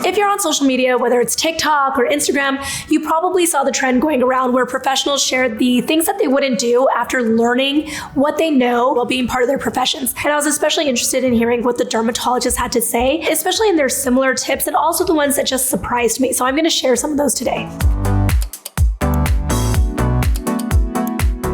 If you're on social media, whether it's TikTok or Instagram, you probably saw the trend going around where professionals shared the things that they wouldn't do after learning what they know while being part of their professions. And I was especially interested in hearing what the dermatologists had to say, especially in their similar tips and also the ones that just surprised me. So I'm going to share some of those today.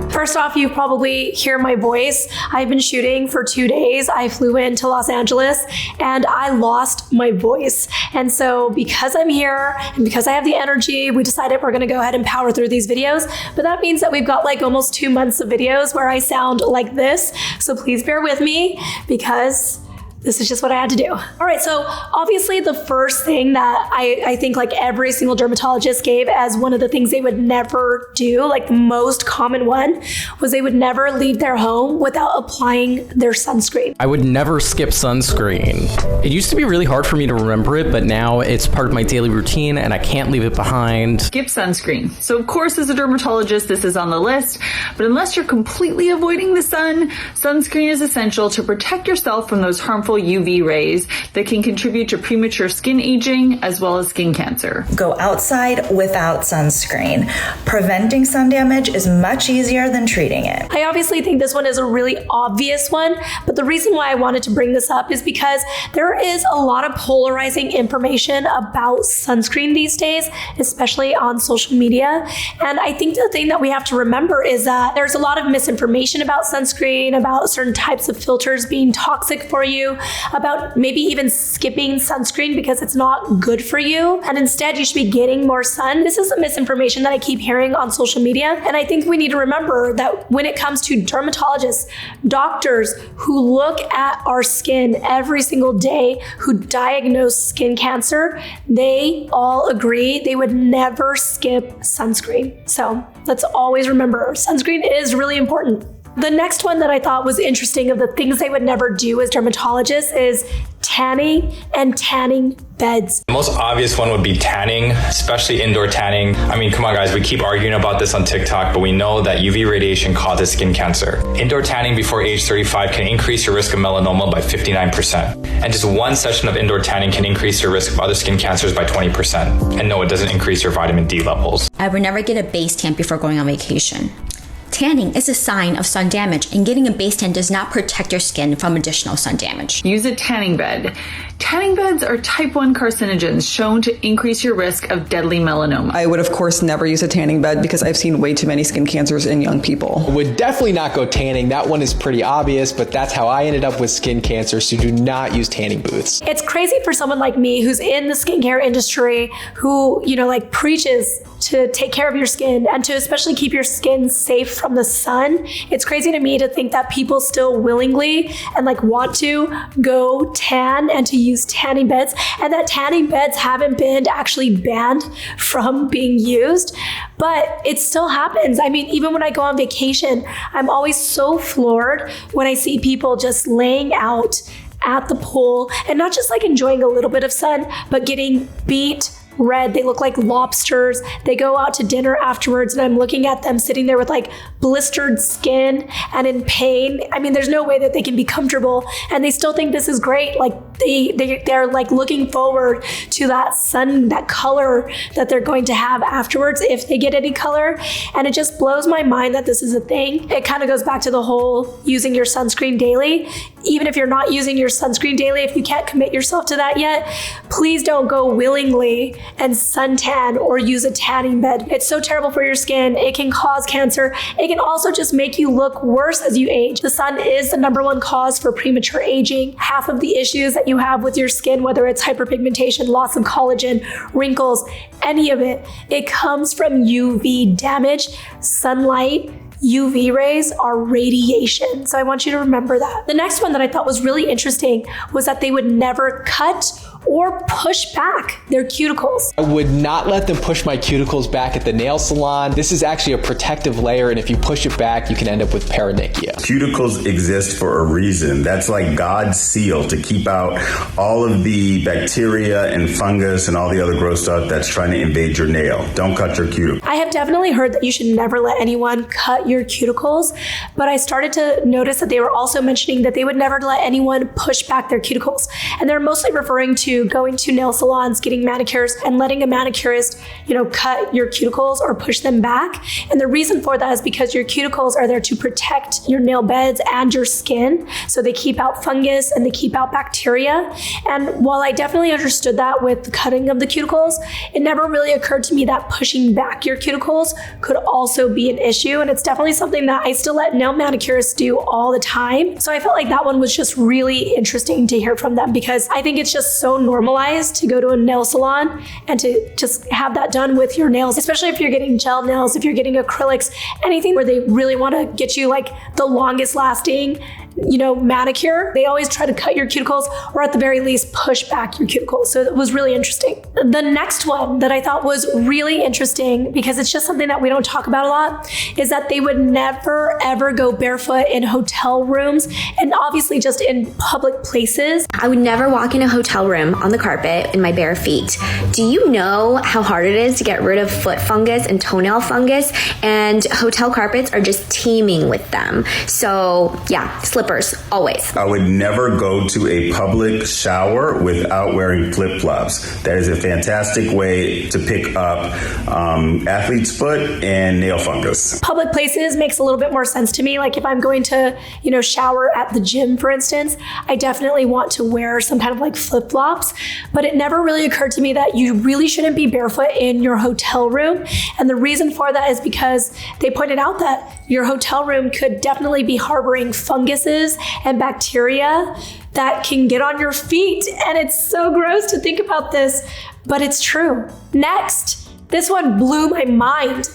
First off, you probably hear my voice. I've been shooting for 2 days. I flew into Los Angeles and I lost my voice. And so because I'm here and because I have the energy, we decided we're gonna go ahead and power through these videos. But that means that we've got like almost 2 months of videos where I sound like this. So please bear with me because this is just what I had to do. All right, so obviously the first thing that I think like every single dermatologist gave as one of the things they would never do, like the most common one, was they would never leave their home without applying their sunscreen. I would never skip sunscreen. It used to be really hard for me to remember it, but now it's part of my daily routine and I can't leave it behind. Skip sunscreen. So of course, as a dermatologist, this is on the list, but unless you're completely avoiding the sun, sunscreen is essential to protect yourself from those harmful UV rays that can contribute to premature skin aging as well as skin cancer. Go outside without sunscreen. Preventing sun damage is much easier than treating it. I obviously think this one is a really obvious one, but the reason why I wanted to bring this up is because there is a lot of polarizing information about sunscreen these days, especially on social media. And I think the thing that we have to remember is that there's a lot of misinformation about sunscreen, about certain types of filters being toxic for you, about maybe even skipping sunscreen because it's not good for you, and instead you should be getting more sun. This is the misinformation that I keep hearing on social media, and I think we need to remember that when it comes to dermatologists, doctors who look at our skin every single day, who diagnose skin cancer, they all agree they would never skip sunscreen. So let's always remember, sunscreen is really important. The next one that I thought was interesting of the things they would never do as dermatologists is tanning and tanning beds. The most obvious one would be tanning, especially indoor tanning. I mean, come on guys, we keep arguing about this on TikTok, but we know that UV radiation causes skin cancer. Indoor tanning before age 35 can increase your risk of melanoma by 59%. And just one session of indoor tanning can increase your risk of other skin cancers by 20%. And no, it doesn't increase your vitamin D levels. I would never get a base tan before going on vacation. Tanning is a sign of sun damage, and getting a base tan does not protect your skin from additional sun damage. Use a tanning bed. Tanning beds are type 1 carcinogens shown to increase your risk of deadly melanoma. I would, of course, never use a tanning bed because I've seen way too many skin cancers in young people. Would definitely not go tanning. That one is pretty obvious, but that's how I ended up with skin cancer, so do not use tanning booths. It's crazy for someone like me who's in the skincare industry, who, like preaches to take care of your skin and to especially keep your skin safe from the sun. It's crazy to me to think that people still willingly and want to go tan and to use tanning beds, and that tanning beds haven't been actually banned from being used, but it still happens. I mean, even when I go on vacation, I'm always so floored when I see people just laying out at the pool and not just enjoying a little bit of sun, but getting beat red. They look like lobsters. They go out to dinner afterwards and I'm looking at them sitting there with blistered skin and in pain. I mean, there's no way that they can be comfortable, and they still think this is great. They're looking forward to that sun, that color that they're going to have afterwards if they get any color. And it just blows my mind that this is a thing. It kind of goes back to the whole using your sunscreen daily. Even if you're not using your sunscreen daily, if you can't commit yourself to that yet, please don't go willingly and suntan or use a tanning bed. It's so terrible for your skin. It can cause cancer. It can also just make you look worse as you age. The sun is the #1 cause for premature aging. Half of the issues that you have with your skin, whether it's hyperpigmentation, loss of collagen, wrinkles, any of it, it comes from UV damage. Sunlight, UV rays are radiation. So I want you to remember that. The next one that I thought was really interesting was that they would never cut or push back their cuticles. I would not let them push my cuticles back at the nail salon. This is actually a protective layer, and if you push it back, you can end up with paronychia. Cuticles exist for a reason. That's like God's seal to keep out all of the bacteria and fungus and all the other gross stuff that's trying to invade your nail. Don't cut your cuticle. I have definitely heard that you should never let anyone cut your cuticles, but I started to notice that they were also mentioning that they would never let anyone push back their cuticles. And they're mostly referring to to going to nail salons, getting manicures, and letting a manicurist, cut your cuticles or push them back. And the reason for that is because your cuticles are there to protect your nail beds and your skin. So they keep out fungus and they keep out bacteria. And while I definitely understood that with the cutting of the cuticles, it never really occurred to me that pushing back your cuticles could also be an issue. And it's definitely something that I still let nail manicurists do all the time. So I felt like that one was just really interesting to hear from them, because I think it's just so normalized to go to a nail salon and to just have that done with your nails, especially if you're getting gel nails, if you're getting acrylics, anything where they really want to get you like the longest lasting manicure. They always try to cut your cuticles, or at the very least push back your cuticles. So it was really interesting. The next one that I thought was really interesting, because it's just something that we don't talk about a lot, is that they would never ever go barefoot in hotel rooms and obviously just in public places. I would never walk in a hotel room on the carpet in my bare feet. Do you know how hard it is to get rid of foot fungus and toenail fungus? And hotel carpets are just teeming with them. So yeah, slippers always. I would never go to a public shower without wearing flip-flops. That is a fantastic way to pick up athlete's foot and nail fungus. Public places makes a little bit more sense to me. Like if I'm going to, shower at the gym, for instance, I definitely want to wear some kind of like flip-flops, but it never really occurred to me that you really shouldn't be barefoot in your hotel room. And the reason for that is because they pointed out that your hotel room could definitely be harboring funguses and bacteria that can get on your feet. And it's so gross to think about this, but it's true. Next. This one blew my mind.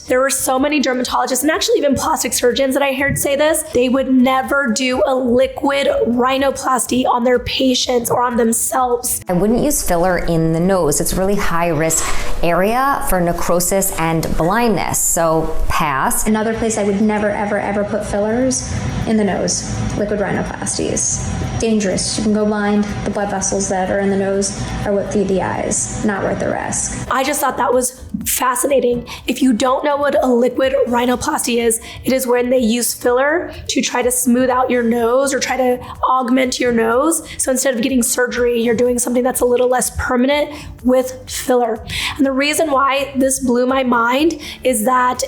There were so many dermatologists and actually even plastic surgeons that I heard say this. They would never do a liquid rhinoplasty on their patients or on themselves. I wouldn't use filler in the nose. It's a really high risk area for necrosis and blindness. So pass. Another place I would never, ever, ever put fillers in the nose. Liquid rhinoplasties. Dangerous. You can go blind. The blood vessels that are in the nose are what feed the eyes. Not worth the risk. I just thought that was fascinating. If you don't know what a liquid rhinoplasty is, it is when they use filler to try to smooth out your nose or try to augment your nose. So instead of getting surgery, you're doing something that's a little less permanent with filler. And the reason why this blew my mind is that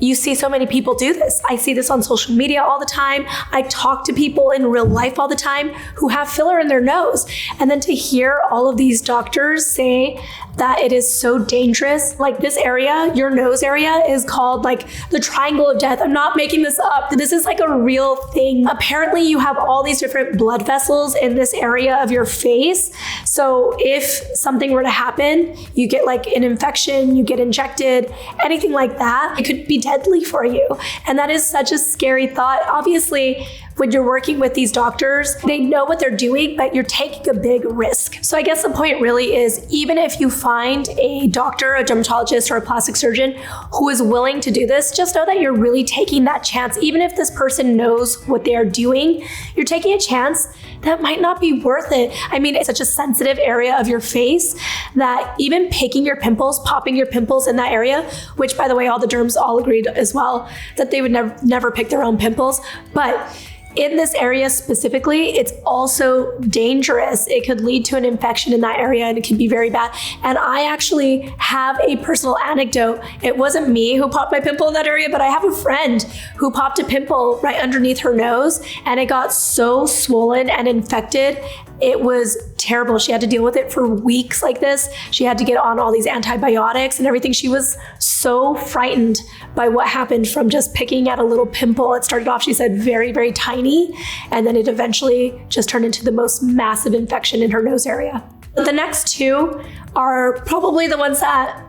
you see so many people do this. I see this on social media all the time. I talk to people in real life all the time who have filler in their nose. And then to hear all of these doctors say that it is so dangerous. Like this area, your nose area, is called like the triangle of death. I'm not making this up. This is like a real thing. Apparently you have all these different blood vessels in this area of your face. So if something were to happen, you get like an infection, you get injected, anything like that, it could be deadly for you. And that is such a scary thought. Obviously, when you're working with these doctors, they know what they're doing, but you're taking a big risk. So I guess the point really is, even if you find a doctor, a dermatologist, or a plastic surgeon who is willing to do this, just know that you're really taking that chance. Even if this person knows what they're doing, you're taking a chance that might not be worth it. I mean, it's such a sensitive area of your face that even picking your pimples, popping your pimples in that area, which by the way, all the derms all agreed as well, that they would never pick their own pimples. But in this area specifically, it's also dangerous. It could lead to an infection in that area and it can be very bad. And I actually have a personal anecdote. It wasn't me who popped my pimple in that area, but I have a friend who popped a pimple right underneath her nose and it got so swollen and infected. It was terrible. She had to deal with it for weeks like this. She had to get on all these antibiotics and everything. She was so frightened by what happened from just picking at a little pimple. It started off, she said, very, very tiny, and then it eventually just turned into the most massive infection in her nose area. But the next two are probably the ones that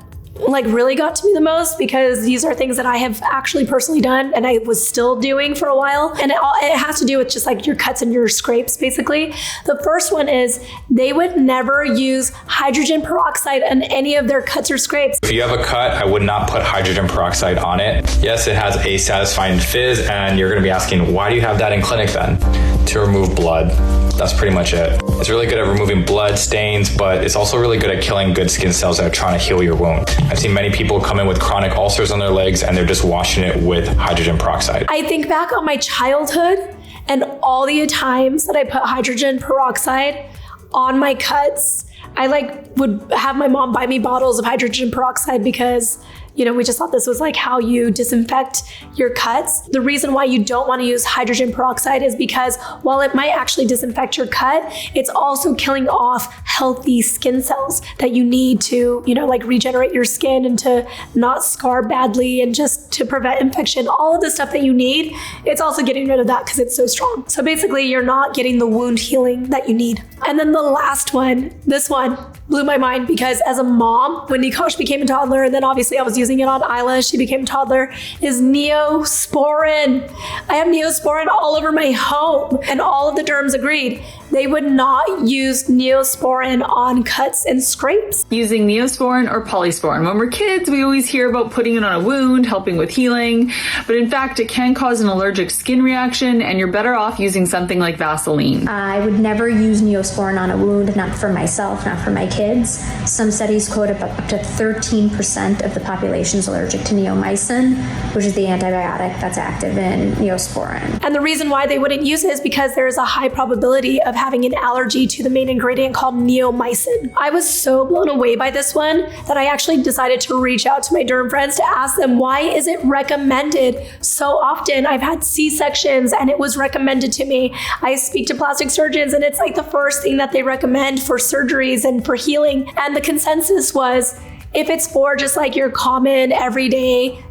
really got to me the most, because these are things that I have actually personally done and I was still doing for a while. And it has to do with just like your cuts and your scrapes, basically. The first one is they would never use hydrogen peroxide on any of their cuts or scrapes. If you have a cut, I would not put hydrogen peroxide on it. Yes, it has a satisfying fizz, and you're going to be asking, why do you have that in clinic then? To remove blood. That's pretty much it. It's really good at removing blood stains, but it's also really good at killing good skin cells that are trying to heal your wound. I've seen many people come in with chronic ulcers on their legs and they're just washing it with hydrogen peroxide. I think back on my childhood and all the times that I put hydrogen peroxide on my cuts, I would have my mom buy me bottles of hydrogen peroxide because, we just thought this was how you disinfect your cuts. The reason why you don't want to use hydrogen peroxide is because while it might actually disinfect your cut, it's also killing off healthy skin cells that you need to, regenerate your skin and to not scar badly and just to prevent infection. All of the stuff that you need, it's also getting rid of that because it's so strong. So basically, you're not getting the wound healing that you need. And then the last one, this one blew my mind because as a mom, when Nikosh became a toddler, and then obviously I was using it on Isla, she became a toddler, is Neosporin. I have Neosporin all over my home, and all of the derms agreed they would not use Neosporin on cuts and scrapes. Using Neosporin or polysporin. When we're kids, we always hear about putting it on a wound, helping with healing, but in fact, it can cause an allergic skin reaction, and you're better off using something like Vaseline. I would never use Neosporin on a wound, not for myself, not for my kids. Some studies quote up to 13% of the population is allergic to neomycin, which is the antibiotic that's active in Neosporin. And the reason why they wouldn't use it is because there is a high probability of having an allergy to the main ingredient called neomycin. I was so blown away by this one that I actually decided to reach out to my derm friends to ask them, why is it recommended so often? I've had C-sections and it was recommended to me. I speak to plastic surgeons and it's the first thing that they recommend for surgeries and for healing. And the consensus was, if it's for just your common everyday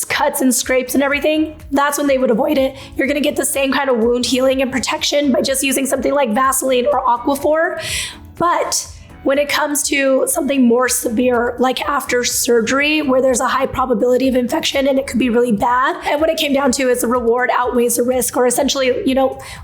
cuts and scrapes and everything, that's when they would avoid it. You're going to get the same kind of wound healing and protection by just using something like Vaseline or Aquaphor. But when it comes to something more severe, like after surgery, where there's a high probability of infection and it could be really bad, and what it came down to is the reward outweighs the risk, or essentially,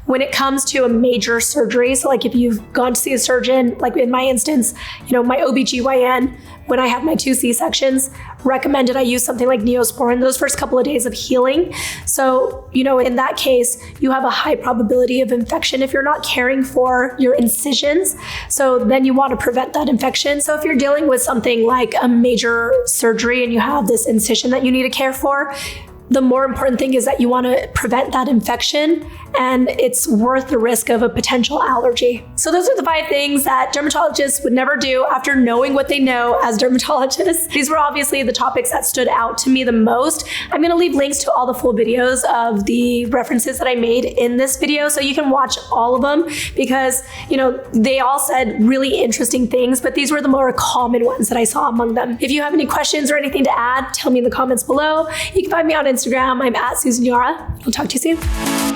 when it comes to a major surgery, so if you've gone to see a surgeon, like in my instance, my OBGYN, when I had my 2 C-sections, recommended I use something like Neosporin those first couple of days of healing. So, in that case, you have a high probability of infection if you're not caring for your incisions. So then you want to prevent that infection. So if you're dealing with something like a major surgery and you have this incision that you need to care for, the more important thing is that you want to prevent that infection, and it's worth the risk of a potential allergy. So those are the 5 things that dermatologists would never do after knowing what they know as dermatologists. These were obviously the topics that stood out to me the most. I'm going to leave links to all the full videos of the references that I made in this video so you can watch all of them because, they all said really interesting things, but these were the more common ones that I saw among them. If you have any questions or anything to add, tell me in the comments below. You can find me on Instagram. I'm at Susan Yara. I'll talk to you soon.